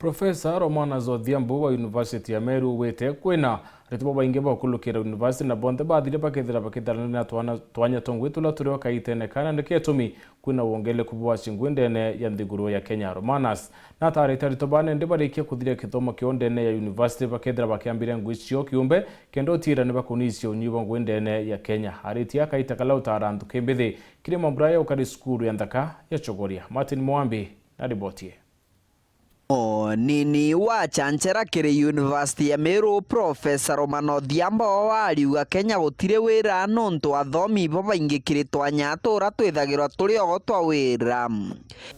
Professor Romana Zodhiambo wa University ya Meru wete kwina ritubo baingi bakulukira university na bonde bathire bakethira bakithana na twanya tongwitula turiwa kaitene kana ndiketumi kwina wongele kubwa chingwendene ya nthiguru ya Kenya. Romanas na tarita ritobane ndibarikia kuthire kithomo kiondene ya university bakethira bakiambire ngwicio kiumbe kendo tira ne bakunicio nyubo ngwendene ya Kenya. Aritia kaita kala utarantu kembethi kire mambraya ukari skuru ya ndaka ya Chogoria. Martin Mwambi na ribotie. Nini wa chanchera Kîrî University ya Meru Professor Romana Zodhiambo ariuga Kenya gutire wira nontu athomi babaingi kiri twanya tura twithagirwa turi ogo twa wira.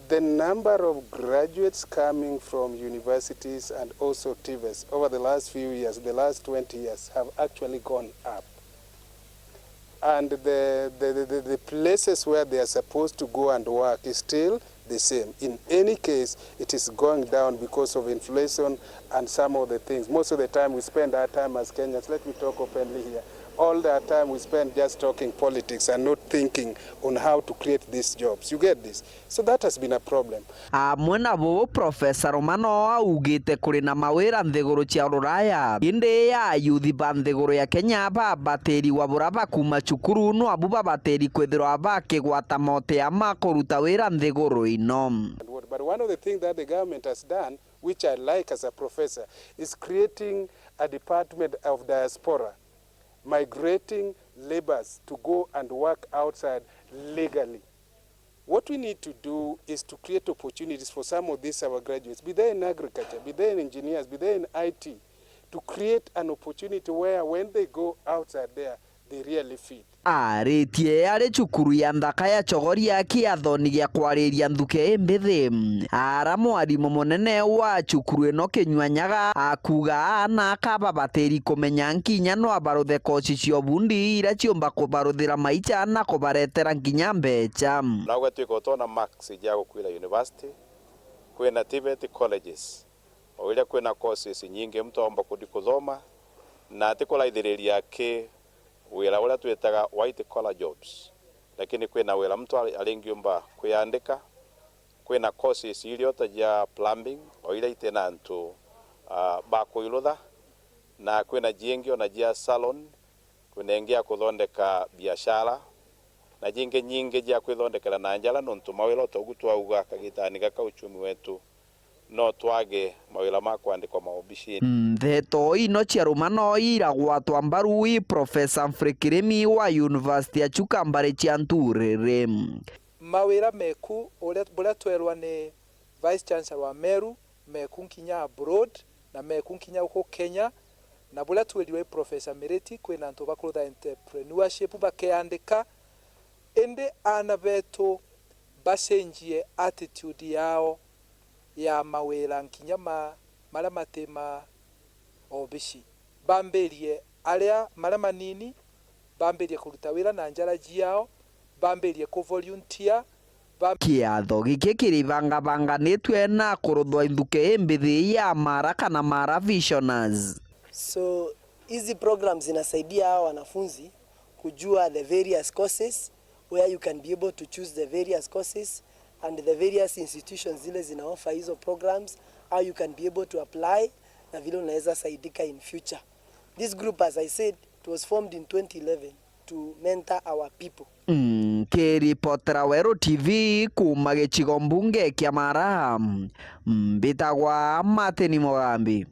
The number of graduates coming from universities and also TVETs over the last few years, the last 20 years, have actually gone up. And the places where they are supposed to go and work is still the same. In any case, it is going down because of inflation and some of the things. Most of the time we spend our time as Kenyans, let me talk openly here, all the time we spend just talking politics and not thinking on how to create these jobs. You get this? So that has been a problem. Mwena bo Professor Romana augite kuri na mawira nthiguru cia ruraya inde ya yuthi ba nthiguru ya Kenya bateri wa buraba kuma cukuru no abuba bateri kwithirwa bakigwata mote ya makuruta wira nthiguru ino. But one of the things that the government has done, which I like as a professor, is creating a department of diaspora, migrating laborers to go and work outside legally. What we need to do is to create opportunities for some of these our graduates, be they in agriculture, be they in engineers, be they in IT, to create an opportunity where when they go outside there, they really fit. Aritie ari cukuru ya ndaka ya Chogoria kiathoni gya kwariria nthuke mbithi ara mwarimu munene wa cukuru ino kinywanyaga akuga na akaba bateri kumenya nkinya no abaruthe koci cio bundi ira ciomba kubaruthira maicha na kubaretera nkinya mbecha nagwe twiko tona max ya gukwira university kwina TVET colleges oiria kwina courses nyingi mtu omba kuthoma na tikulaithiriria ki wira ula twetaga white collar jobs, lakini kwina wira mtu alingiumba kwiandika kwina courses iliota ja plumbing oila itena ntu bakuilutha na kwina jingi ona ja salon kwina ngia kuthondeka biashara na jingi nyingi ja kwithondekera na njala nontu mawira togutwauga kagitani gaka uchumi wetu no twage mawira ma kwandikwa maobici Theto ino cia Romana iragwa twambaru Professor Kîrî wa University ya Chukambare cia Nturere. Mawira meku buria twerwa ni Vice Chancellor wa Meru meku nkinya abroad na meku nkinya uko Kenya na buria tweriwe Professor Mereti kwina ntu bakurutha entrepreneurship bakeandika ende ana beto basenjie attitude yao ya mawira nkinya mara matema obici bamberie aria mara manini bamberie kuruta wira na njara jiao bamberie ku volunteer kiatho giki kiribangabanganitwe na kuruthwa inthuke mbithi ya mara kana mara visioners. So hizi programs zinasaidia hao wanafunzi kujua the various courses where you can be able to choose the various courses and the various institutions zile zina offer hizo programs, how you can be able to apply na vile unaweza saidika in future. This group, as I said, it was formed in 2011 to mentor our people. Kiripotera Wero TV kuma gĩcigo mbunge kĩa Mataaro mbitagwa Martin Mwambi.